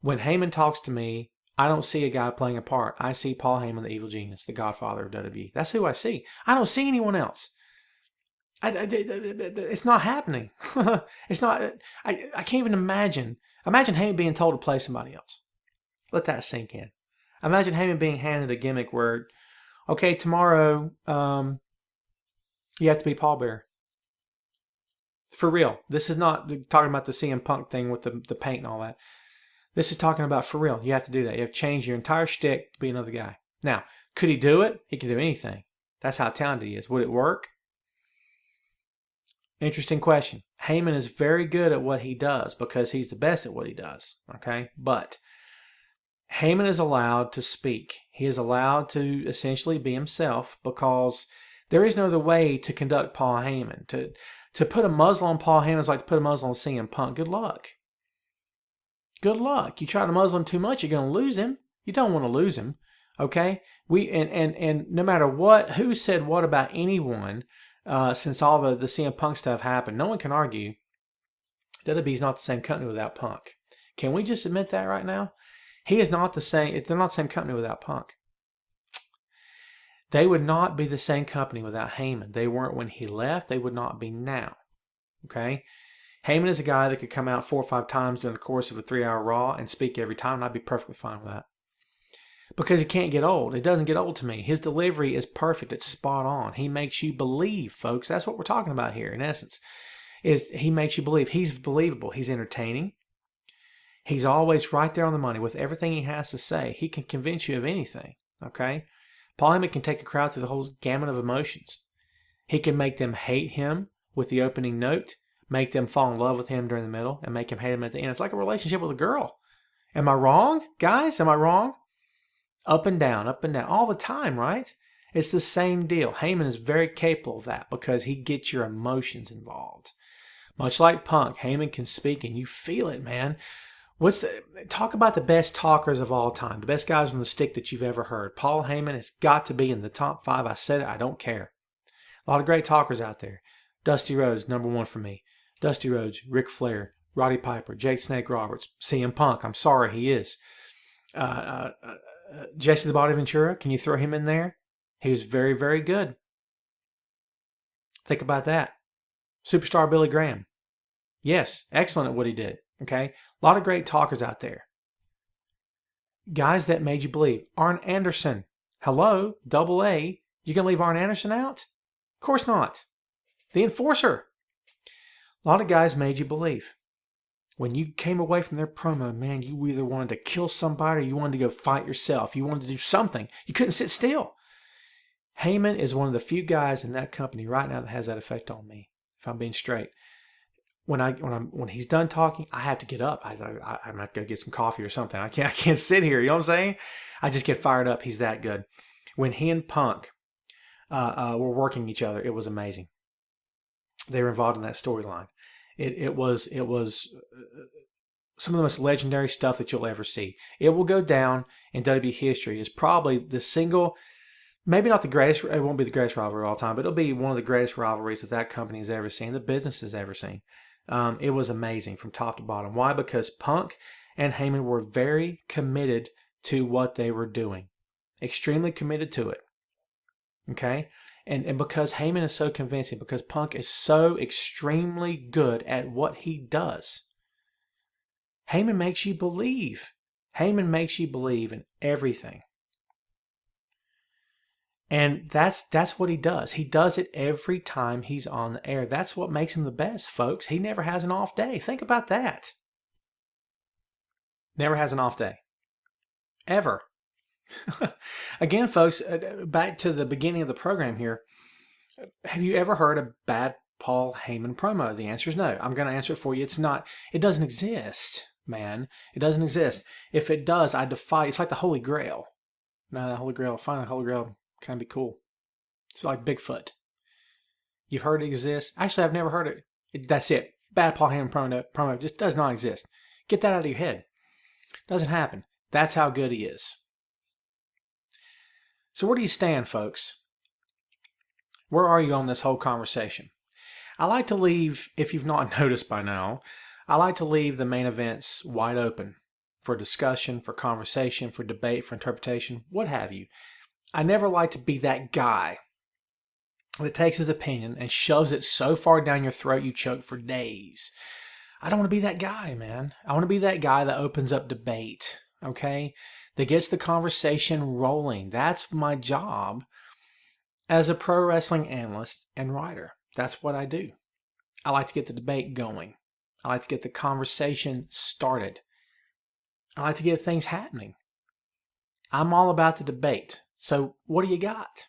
When Heyman talks to me, I don't see a guy playing a part. I see Paul Heyman, the evil genius, the godfather of WWE. That's who I see. I don't see anyone else. It's not happening. It's not. I can't even imagine. Imagine Heyman being told to play somebody else. Let that sink in. Imagine Heyman being handed a gimmick where, okay, tomorrow you have to be Paul Bearer. For real. This is not talking about the CM Punk thing with the paint and all that. This is talking about for real. You have to do that. You have to change your entire shtick to be another guy. Now, could he do it? He can do anything. That's how talented he is. Would it work? Interesting question. Heyman is very good at what he does because he's the best at what he does. Okay? But Heyman is allowed to speak. He is allowed to essentially be himself because there is no other way to conduct Paul Heyman. To put a muzzle on Paul Heyman is like to put a muzzle on CM Punk. Good luck. Good luck. You try to muzzle him too much, you're going to lose him. You don't want to lose him. Okay? And no matter what, who said what about anyone since all the CM Punk stuff happened, no one can argue WWE's not the same company without Punk. Can we just admit that right now? He is not the same. They're not the same company without Punk. They would not be the same company without Heyman. They weren't when he left. They would not be now. Okay? Heyman is a guy that could come out 4 or 5 times during the course of a 3-hour Raw and speak every time, and I'd be perfectly fine with that. Because he can't get old. It doesn't get old to me. His delivery is perfect. It's spot on. He makes you believe, folks. That's what we're talking about here, in essence. Is he makes you believe. He's believable. He's entertaining. He's always right there on the money with everything he has to say. He can convince you of anything, okay? Paul Heyman can take a crowd through the whole gamut of emotions. He can make them hate him with the opening note, make them fall in love with him during the middle, and make him hate him at the end. It's like a relationship with a girl. Am I wrong, guys? Am I wrong? Up and down, all the time, right? It's the same deal. Heyman is very capable of that because he gets your emotions involved. Much like Punk, Heyman can speak and you feel it, man. Talk about the best talkers of all time, the best guys on the stick that you've ever heard. Paul Heyman has got to be in the top 5. I said it, I don't care. A lot of great talkers out there. Dusty Rhodes, number 1 for me. Dusty Rhodes, Ric Flair, Roddy Piper, Jake Snake Roberts, CM Punk. I'm sorry, he is. Jesse the Body Ventura, can you throw him in there? He was very, very good. Think about that. Superstar Billy Graham. Yes, excellent at what he did. Okay? A lot of great talkers out there. Guys that made you believe. Arn Anderson. Hello, Double A. You going to leave Arn Anderson out? Of course not. The Enforcer. A lot of guys made you believe. When you came away from their promo, man, you either wanted to kill somebody or you wanted to go fight yourself. You wanted to do something. You couldn't sit still. Heyman is one of the few guys in that company right now that has that effect on me, if I'm being straight. When he's done talking, I have to get up. I'm not going to get some coffee or something. I can't sit here. You know what I'm saying? I just get fired up. He's that good. When he and Punk were working each other, it was amazing. They were involved in that storyline. It was some of the most legendary stuff that you'll ever see. It will go down in WWE history as probably the single, maybe not the greatest, it won't be the greatest rivalry of all time, but it'll be one of the greatest rivalries that company has ever seen, the business has ever seen. It was amazing from top to bottom. Why? Because Punk and Heyman were very committed to what they were doing. Extremely committed to it. Okay? And because Heyman is so convincing, because Punk is so extremely good at what he does, Heyman makes you believe. Heyman makes you believe in everything. And that's what he does. He does it every time he's on the air. That's what makes him the best, folks. He never has an off day. Think about that. Never has an off day. Ever. Again, folks, back to the beginning of the program here. Have you ever heard a bad Paul Heyman promo? The answer is no. I'm going to answer it for you. It's not. It doesn't exist, man. It doesn't exist. If it does, I defy. It's like the Holy Grail. No, the Holy Grail. Finally, the Holy Grail can be cool. It's like Bigfoot. You've heard it exists. Actually, I've never heard it. That's it. Bad Paul Heyman promo just does not exist. Get that out of your head. Doesn't happen. That's how good he is. So where do you stand, folks? Where are you on this whole conversation? I like to leave, if you've not noticed by now, I like to leave the main events wide open for discussion, for conversation, for debate, for interpretation, what have you. I never like to be that guy that takes his opinion and shoves it so far down your throat you choke for days. I don't want to be that guy, man. I want to be that guy that opens up debate, okay? That gets the conversation rolling. That's my job as a pro wrestling analyst and writer. That's what I do. I like to get the debate going. I like to get the conversation started. I like to get things happening. I'm all about the debate. So what do you got?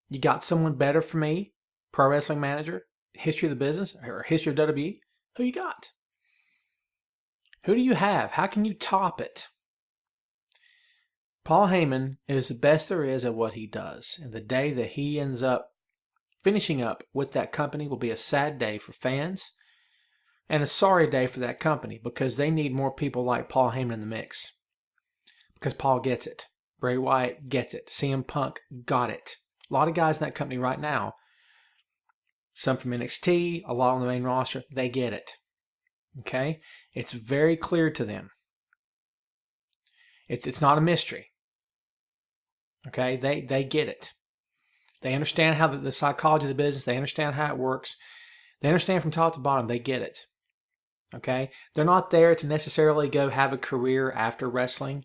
You got someone better for me? Pro Wrestling Manager? History of the business? Or history of WWE? Who you got? Who do you have? How can you top it? Paul Heyman is the best there is at what he does. And the day that he ends up finishing up with that company will be a sad day for fans and a sorry day for that company, because they need more people like Paul Heyman in the mix. Because Paul gets it. Bray Wyatt gets it. CM Punk got it. A lot of guys in that company right now, some from NXT, a lot on the main roster, they get it. Okay? It's very clear to them. It's not a mystery. Okay? They get it. They understand how the psychology of the business, they understand how it works. They understand from top to bottom, they get it. Okay? They're not there to necessarily go have a career after wrestling.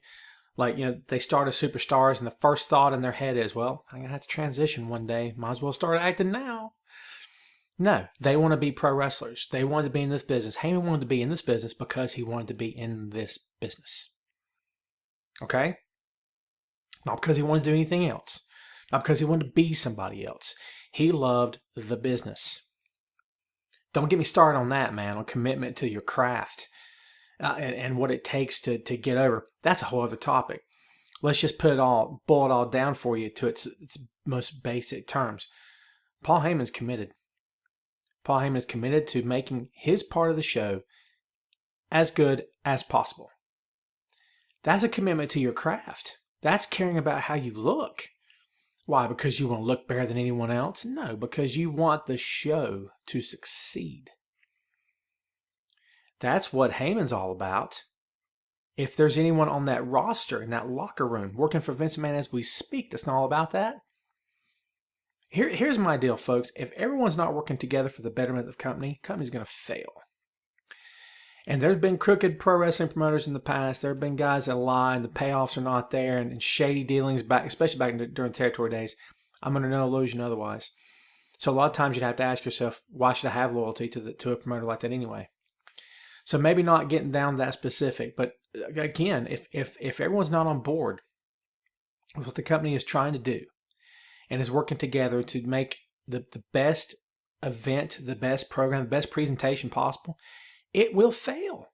Like, they start as superstars and the first thought in their head is, well, I'm going to have to transition one day. Might as well start acting now. No, they want to be pro wrestlers. They wanted to be in this business. Heyman wanted to be in this business because he wanted to be in this business. Okay? Not because he wanted to do anything else. Not because he wanted to be somebody else. He loved the business. Don't get me started on that, man, on commitment to your craft and what it takes to get over. That's a whole other topic. Let's just boil it all down for you to its most basic terms. Paul Heyman's committed. Paul Heyman is committed to making his part of the show as good as possible. That's a commitment to your craft. That's caring about how you look. Why? Because you want to look better than anyone else? No, because you want the show to succeed. That's what Heyman's all about. If there's anyone on that roster, in that locker room, working for Vince McMahon as we speak, that's not all about that. Here's my deal, folks. If everyone's not working together for the betterment of the company's going to fail. And there's been crooked pro wrestling promoters in the past. There have been guys that lie and the payoffs are not there, and shady dealings back, especially back during territory days. I'm under no illusion otherwise. So a lot of times you'd have to ask yourself, why should I have loyalty to a promoter like that anyway? So maybe not getting down that specific, but again, if everyone's not on board with what the company is trying to do and is working together to make the best event, the best program, the best presentation possible, it will fail.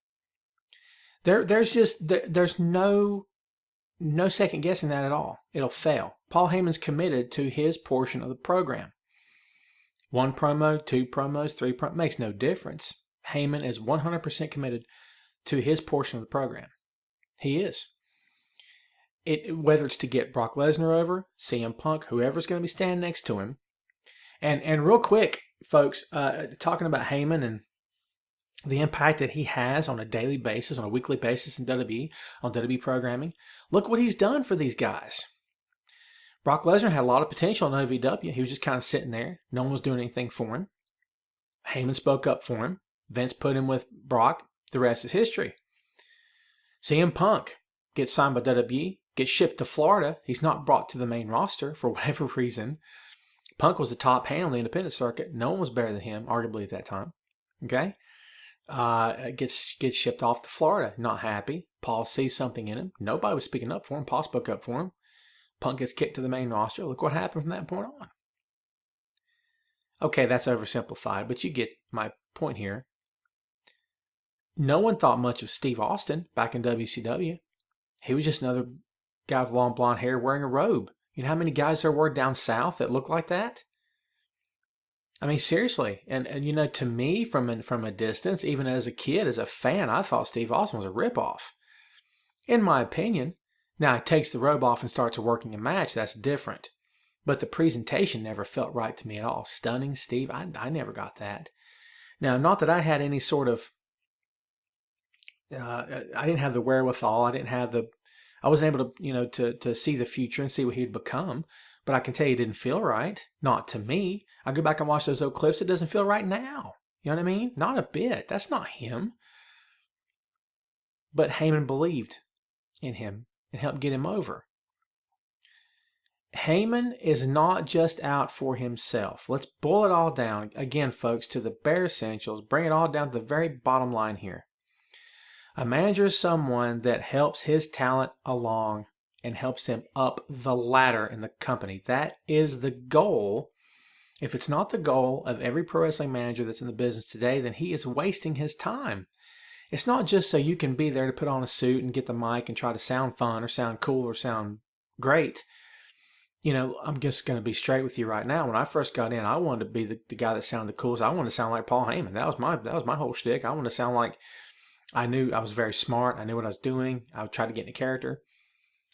There's no second guessing that at all. It'll fail. Paul Heyman's committed to his portion of the program. 1 promo, 2 promos, 3 promos, makes no difference. Heyman is 100% committed to his portion of the program. He is. Whether it's to get Brock Lesnar over, CM Punk, whoever's going to be standing next to him. And real quick, folks, talking about Heyman and the impact that he has on a daily basis, on a weekly basis in WWE, on WWE programming. Look what he's done for these guys. Brock Lesnar had a lot of potential in OVW. He was just kind of sitting there. No one was doing anything for him. Heyman spoke up for him. Vince put him with Brock. The rest is history. CM Punk gets signed by WWE, gets shipped to Florida. He's not brought to the main roster for whatever reason. Punk was the top hand on the independent circuit. No one was better than him, arguably, at that time. Okay? Gets shipped off to Florida. Not happy. Paul sees something in him. Nobody was speaking up for him. Paul spoke up for him. Punk gets kicked to the main roster. Look what happened from that point on. Okay, that's oversimplified, but you get my point here. No one thought much of Steve Austin back in WCW. He was just another guy with long blonde hair wearing a robe. You know how many guys there were down south that looked like that? I mean, seriously. And to me, from a distance, even as a kid, as a fan, I thought Steve Austin was a ripoff. In my opinion. Now, he takes the robe off and starts working a match. That's different. But the presentation never felt right to me at all. Stunning Steve, I never got that. Now, not that I had any sort of... I didn't have the wherewithal. I wasn't able to, to see the future and see what he'd become. But I can tell you it didn't feel right. Not to me. I go back and watch those old clips. It doesn't feel right now. You know what I mean? Not a bit. That's not him. But Heyman believed in him and helped get him over. Heyman is not just out for himself. Let's boil it all down, again, folks, to the bare essentials. Bring it all down to the very bottom line here. A manager is someone that helps his talent along and helps him up the ladder in the company. That is the goal. If it's not the goal of every pro wrestling manager that's in the business today, then he is wasting his time. It's not just so you can be there to put on a suit and get the mic and try to sound fun or sound cool or sound great. You know, I'm just going to be straight with you right now. When I first got in, I wanted to be the guy that sounded the coolest. I wanted to sound like Paul Heyman. That was my whole shtick. I wanted to sound like I knew I was very smart. I knew what I was doing. I would try to get in a character.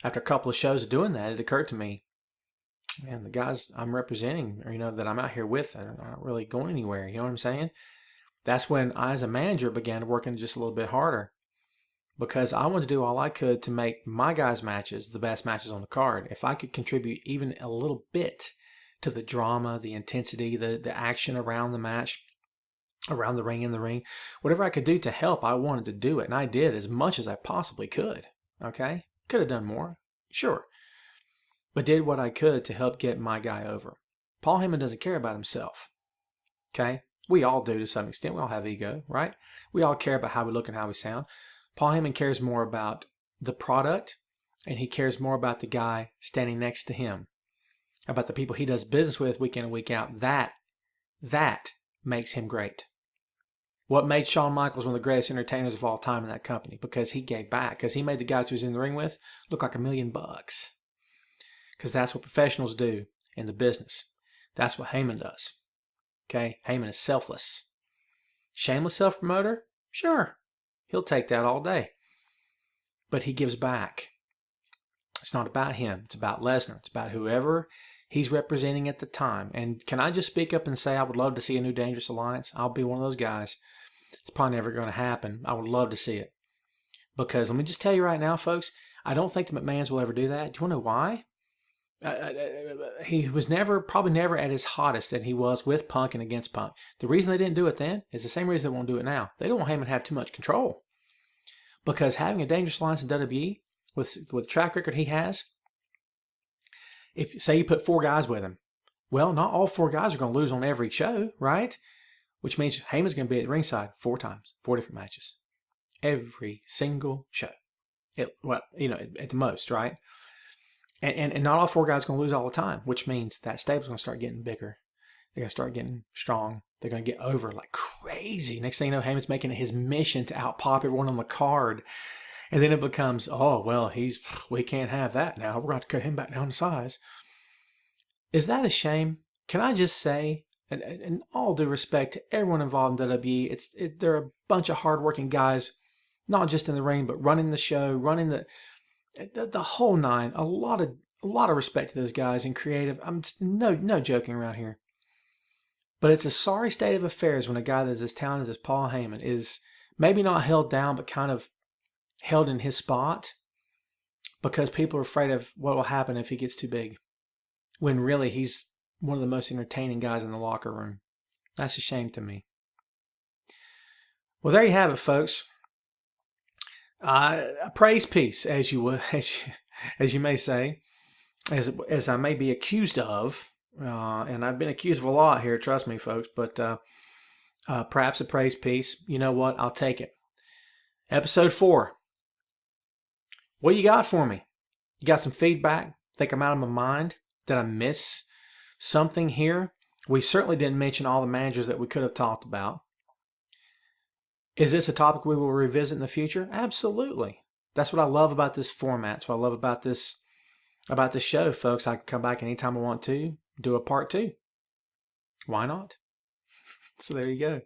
After a couple of shows of doing that, it occurred to me, man, the guys I'm representing, or, you know, that I'm out here with, are not really going anywhere. You know what I'm saying? That's when I, as a manager, began working just a little bit harder, because I wanted to do all I could to make my guys' matches the best matches on the card. If I could contribute even a little bit to the drama, the intensity, the action around the match, around the ring, in the ring, whatever I could do to help, I wanted to do it. And I did as much as I possibly could. Okay? Could have done more. Sure. But did what I could to help get my guy over. Paul Heyman doesn't care about himself. Okay? We all do to some extent. We all have ego, right? We all care about how we look and how we sound. Paul Heyman cares more about the product, and he cares more about the guy standing next to him, about the people he does business with week in and week out. That makes him great. What made Shawn Michaels one of the greatest entertainers of all time in that company? Because he gave back. Because he made the guys he was in the ring with look like $1 million. Because that's what professionals do in the business. That's what Heyman does. Okay? Heyman is selfless. Shameless self-promoter? Sure. He'll take that all day. But he gives back. It's not about him. It's about Lesnar. It's about whoever he's representing at the time. And can I just speak up and say I would love to see a new Dangerous Alliance? I'll be one of those guys. It's probably never going to happen. I would love to see it. Because let me just tell you right now, folks, I don't think the McMahons will ever do that. Do you want to know why? He was probably never at his hottest that he was with Punk and against Punk. The reason they didn't do it then is the same reason they won't do it now. They don't want Heyman to have too much control. Because having a Dangerous Alliance in WWE, with the track record he has, if say you put 4 guys with him, well, not all 4 guys are going to lose on every show, right? Which means Heyman's going to be at the ringside 4 times, 4 different matches, every single show. At the most, right? And not all 4 guys are going to lose all the time, which means that stable's going to start getting bigger. They're going to start getting strong. They're going to get over like crazy. Next thing you know, Heyman's making it his mission to out-pop everyone on the card. And then it becomes, oh, well, we can't have that now. We're going to cut him back down to size. Is that a shame? Can I just say, and in all due respect to everyone involved in WWE, they're a bunch of hardworking guys, not just in the ring, but running the show, running the whole nine. A lot of respect to those guys and creative. I'm just, no joking around here. But it's a sorry state of affairs when a guy that's as talented as Paul Heyman is maybe not held down, but kind of held in his spot because people are afraid of what will happen if he gets too big. When really he's one of the most entertaining guys in the locker room. That's a shame to me. Well, there you have it, folks. A praise piece, as you may say, as I may be accused of, and I've been accused of a lot here. Trust me, folks. But perhaps a praise piece. You know what? I'll take it. Episode 4. What you got for me? You got some feedback? Think I'm out of my mind? Did I miss something here? We certainly didn't mention all the managers that we could have talked about. Is this a topic we will revisit in the future? Absolutely. That's what I love about this format. That's what I love about this show, folks. I can come back anytime I want to, do a part 2. Why not? So there you go.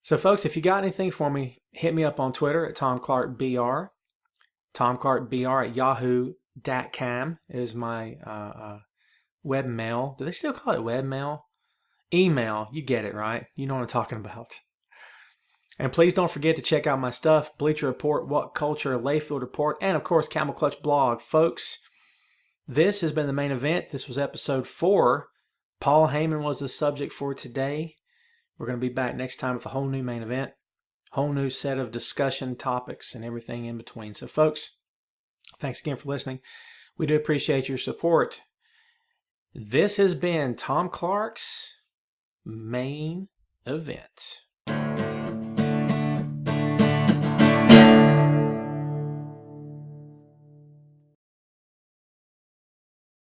So, folks, if you got anything for me, hit me up on Twitter at TomClarkBR. TomClarkBR at yahoo.com is my webmail. Do they still call it webmail? Email. You get it, right? You know what I'm talking about. And please don't forget to check out my stuff, Bleacher Report, What Culture, Layfield Report, and of course, Camel Clutch Blog. Folks, this has been the main event. This was episode 4. Paul Heyman was the subject for today. We're going to be back next time with a whole new main event, whole new set of discussion topics and everything in between. So, folks, thanks again for listening. We do appreciate your support. This has been Tom Clark's Main Event.